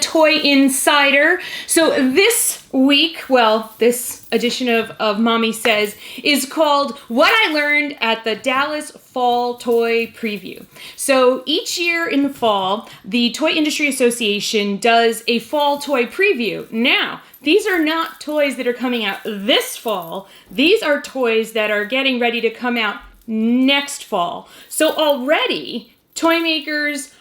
Toy Insider. So this week, this edition of Mommy Says is called What I Learned at the Dallas Fall Toy Preview. So each year in the fall, the Toy Industry Association does a fall toy preview. Now, these are not toys that are coming out this fall. These are toys that are getting ready to come out next fall. So already, toy makers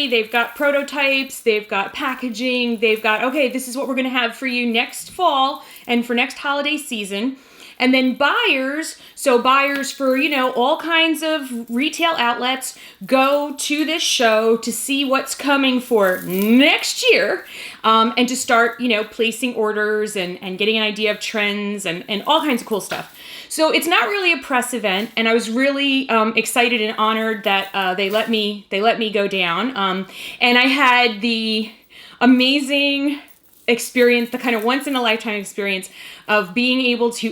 they've got prototypes, they've got packaging, they've got, okay, this is what we're going to have for you next fall and for next holiday season. And then buyers for, all kinds of retail outlets go to this show to see what's coming for next year, and to start, placing orders and getting an idea of trends and all kinds of cool stuff. So it's not really a press event, and I was really excited and honored that they let me go down. And I had the amazing experience, the kind of once in a lifetime experience of being able to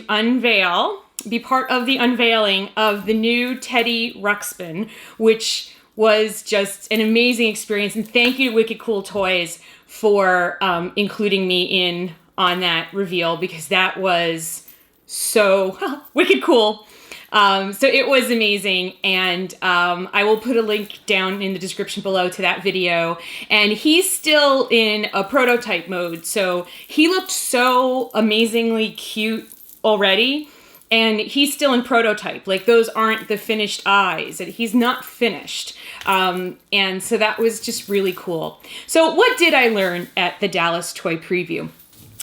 be part of the unveiling of the new Teddy Ruxpin, which was just an amazing experience. And thank you to Wicked Cool Toys for including me in on that reveal, because that was so wicked cool. So it was amazing, and I will put a link down in the description below to that video. And he's still in a prototype mode, so he looked so amazingly cute already, and he's still in prototype. Like, those aren't the finished eyes, and he's not finished. And so that was just really cool. So what did I learn at the Dallas Toy Preview?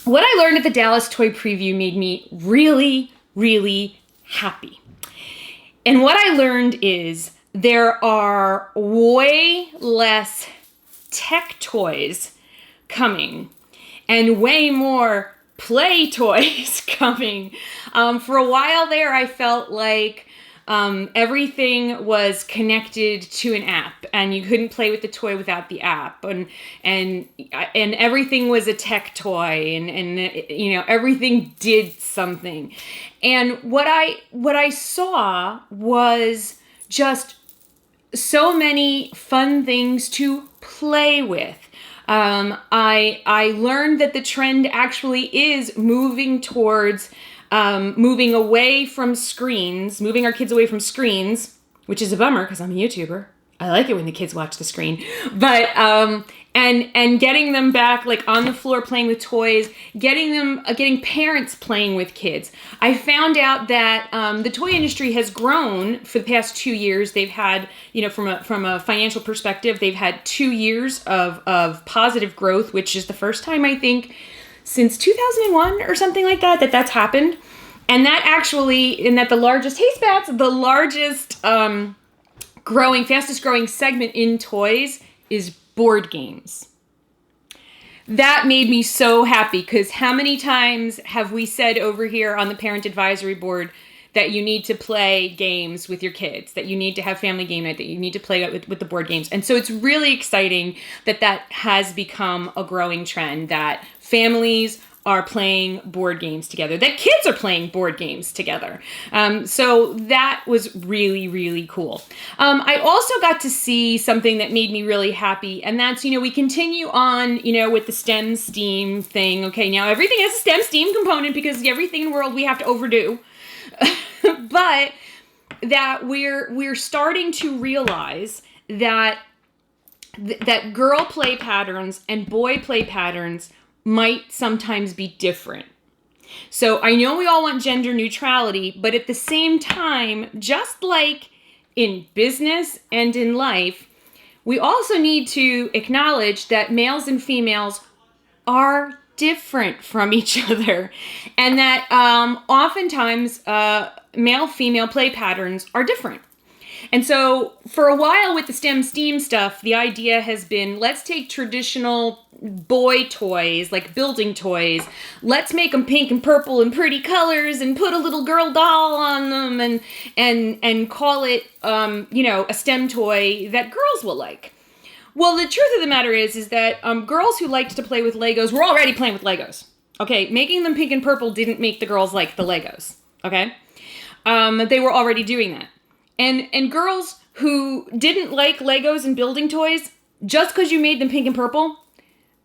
What I learned at the Dallas Toy Preview made me really, really happy. And what I learned is there are way less tech toys coming and way more play toys coming. For a while there, I felt like everything was connected to an app, and you couldn't play with the toy without the app, and everything was a tech toy, and everything did something. And what I saw was just so many fun things to play with. I learned that the trend actually is moving towards moving our kids away from screens, which is a bummer because I'm a YouTuber. I like it when the kids watch the screen, but and getting them back like on the floor playing with toys, getting parents playing with kids. I found out that the toy industry has grown for the past 2 years. They've had, from a financial perspective, they've had 2 years of positive growth, which is the first time, I think, since 2001 or something like that's happened. And that the largest, hey Spats, the largest fastest growing segment in toys is board games. That made me so happy, because how many times have we said over here on the parent advisory board that you need to play games with your kids, that you need to have family game night, that you need to play with the board games. And so it's really exciting that has become a growing trend, that families are playing board games together, that kids are playing board games together. So that was really, really cool. I also got to see something that made me really happy, and that's, we continue on, with the STEM STEAM thing. Okay, now everything has a STEM STEAM component because everything in the world we have to overdo. But that we're starting to realize that girl play patterns and boy play patterns might sometimes be different. So I know we all want gender neutrality, but at the same time, just like in business and in life, we also need to acknowledge that males and females are different from each other, and that oftentimes male-female play patterns are different. And so for a while with the STEM STEAM stuff, the idea has been, let's take traditional boy toys, like building toys, let's make them pink and purple and pretty colors and put a little girl doll on them and call it, a STEM toy that girls will like. Well, the truth of the matter is that girls who liked to play with Legos were already playing with Legos. Okay, making them pink and purple didn't make the girls like the Legos. Okay, they were already doing that. And girls who didn't like Legos and building toys, just because you made them pink and purple,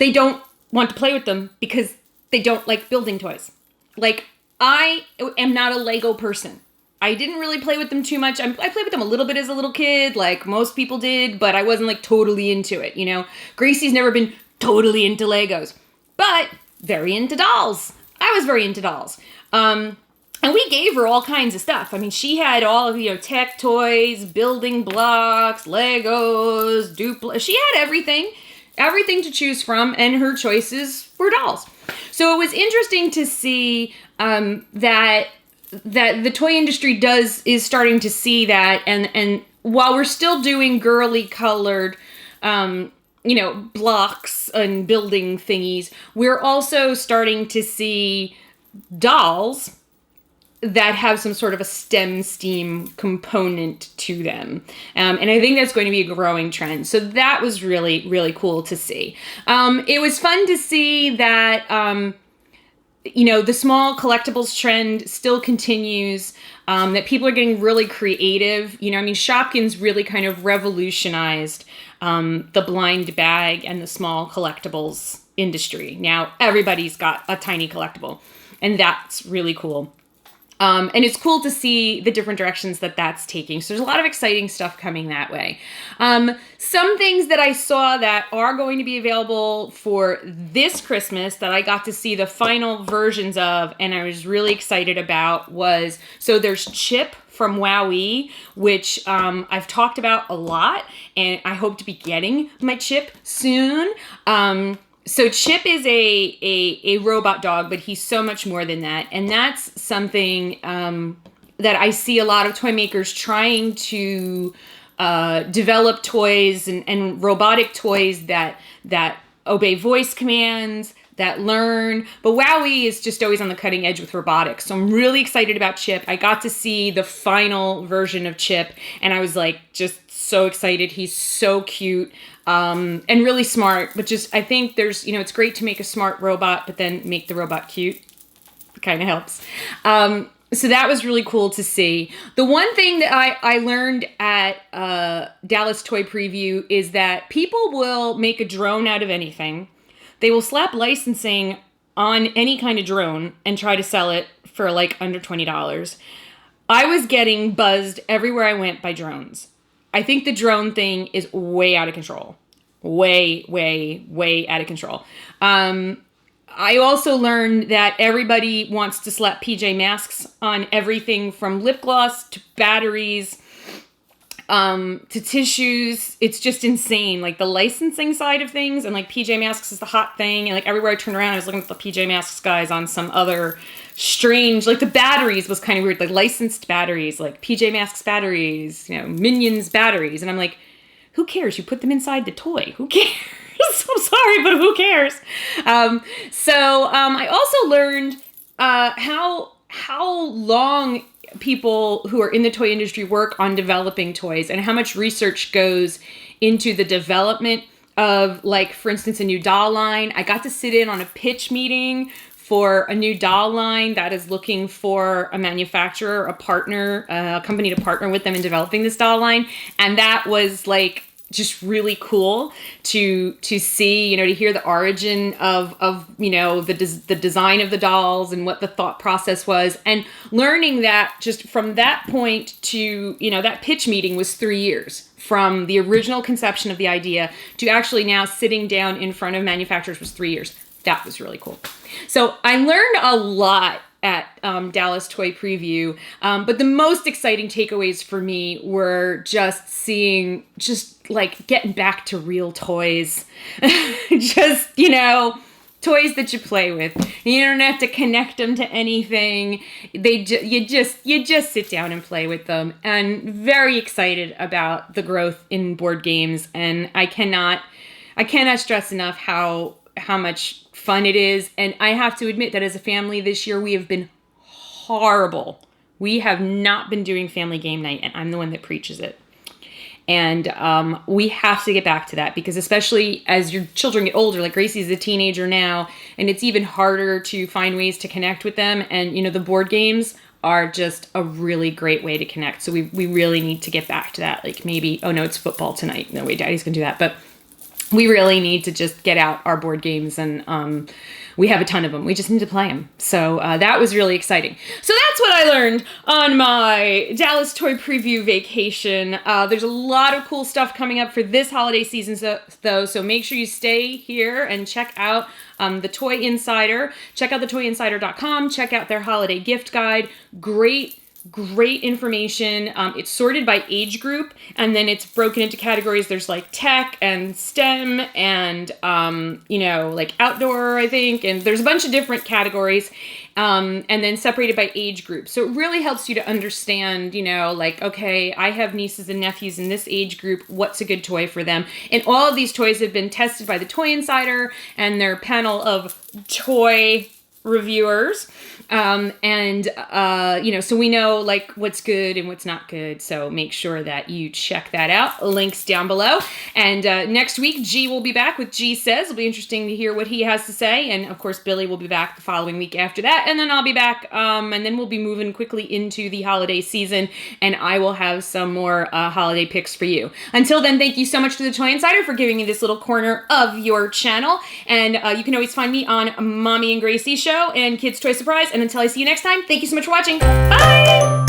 they don't want to play with them because they don't like building toys. Like, I am not a Lego person. I didn't really play with them too much. I played with them a little bit as a little kid, like most people did, but I wasn't like totally into it, you know? Gracie's never been totally into Legos, but very into dolls. I was very into dolls. And we gave her all kinds of stuff. I mean, she had all of, tech toys, building blocks, Legos, she had everything to choose from, and her choices were dolls. So it was interesting to see that the toy industry is starting to see that, and while we're still doing girly colored blocks and building thingies, we're also starting to see dolls that have some sort of a STEM component to them. And I think that's going to be a growing trend. So that was really, really cool to see. It was fun to see that, the small collectibles trend still continues, that people are getting really creative. Shopkins really kind of revolutionized the blind bag and the small collectibles industry. Now everybody's got a tiny collectible, and that's really cool. And it's cool to see the different directions that that's taking. So there's a lot of exciting stuff coming that way. Some things that I saw that are going to be available for this Christmas that I got to see the final versions of, and I was really excited about, so there's Chip from WowWee, which I've talked about a lot, and I hope to be getting my Chip soon. So Chip is a robot dog, but he's so much more than that. And that's something that I see a lot of toy makers trying to develop toys and robotic toys that obey voice commands, that learn. But WowWee is just always on the cutting edge with robotics. So I'm really excited about Chip. I got to see the final version of Chip, and I was like just so excited. He's so cute. And really smart, but I think there's, it's great to make a smart robot, but then make the robot cute. It kind of helps. So that was really cool to see. The one thing that I learned at Dallas Toy Preview is that people will make a drone out of anything. They will slap licensing on any kind of drone and try to sell it for like under $20. I was getting buzzed everywhere I went by drones. I think the drone thing is way out of control. Way, way, way out of control. I also learned that everybody wants to slap PJ Masks on everything from lip gloss to batteries to tissues. It's just insane. Like the licensing side of things, and like PJ Masks is the hot thing. And like everywhere I turned around, I was looking at the PJ Masks guys on some other strange, like the batteries was kind of weird, like licensed batteries, like PJ Masks batteries, Minions batteries. And I'm like, who cares? You put them inside the toy. Who cares? I'm sorry, but who cares? I also learned how long people who are in the toy industry work on developing toys, and how much research goes into the development of, like, for instance, a new doll line. I got to sit in on a pitch meeting for a new doll line that is looking for a manufacturer, a partner, a company to partner with them in developing this doll line. And that was like just really cool to see, to hear the origin of the design of the dolls and what the thought process was, and learning that just from that point to, that pitch meeting was 3 years from the original conception of the idea to actually now sitting down in front of manufacturers was 3 years. That was really cool. So I learned a lot at Dallas Toy Preview, but the most exciting takeaways for me were just seeing, getting back to real toys. Toys that you play with. You don't have to connect them to anything. You just sit down and play with them. And very excited about the growth in board games. And I cannot stress enough how much fun it is. And I have to admit that as a family this year, we have been horrible. We have not been doing family game night, and I'm the one that preaches it. And we have to get back to that, because especially as your children get older, like Gracie's a teenager now, and it's even harder to find ways to connect with them. And, the board games are just a really great way to connect. So we really need to get back to that. Like maybe, oh no, it's football tonight. No way, Daddy's gonna do that. But we really need to just get out our board games, and we have a ton of them. We just need to play them. So that was really exciting. So that's what I learned on my Dallas Toy Preview vacation. There's a lot of cool stuff coming up for this holiday season, though, so make sure you stay here and check out the Toy Insider. Check out thetoyinsider.com. Check out their holiday gift guide. Great information. It's sorted by age group, and then it's broken into categories. There's like tech and STEM and, like outdoor, I think. And there's a bunch of different categories, and then separated by age group. So it really helps you to understand, okay, I have nieces and nephews in this age group. What's a good toy for them? And all of these toys have been tested by the Toy Insider and their panel of toy reviewers. So we know what's good and what's not good. So make sure that you check that out. Links down below. And next week, G will be back with G Says. It'll be interesting to hear what he has to say. And of course, Billy will be back the following week after that. And then I'll be back. And then we'll be moving quickly into the holiday season. And I will have some more holiday picks for you. Until then, thank you so much to the Toy Insider for giving me this little corner of your channel. And you can always find me on Mommy and Gracie Show and Kids Toy Surprise. And until I see you next time, thank you so much for watching. Bye!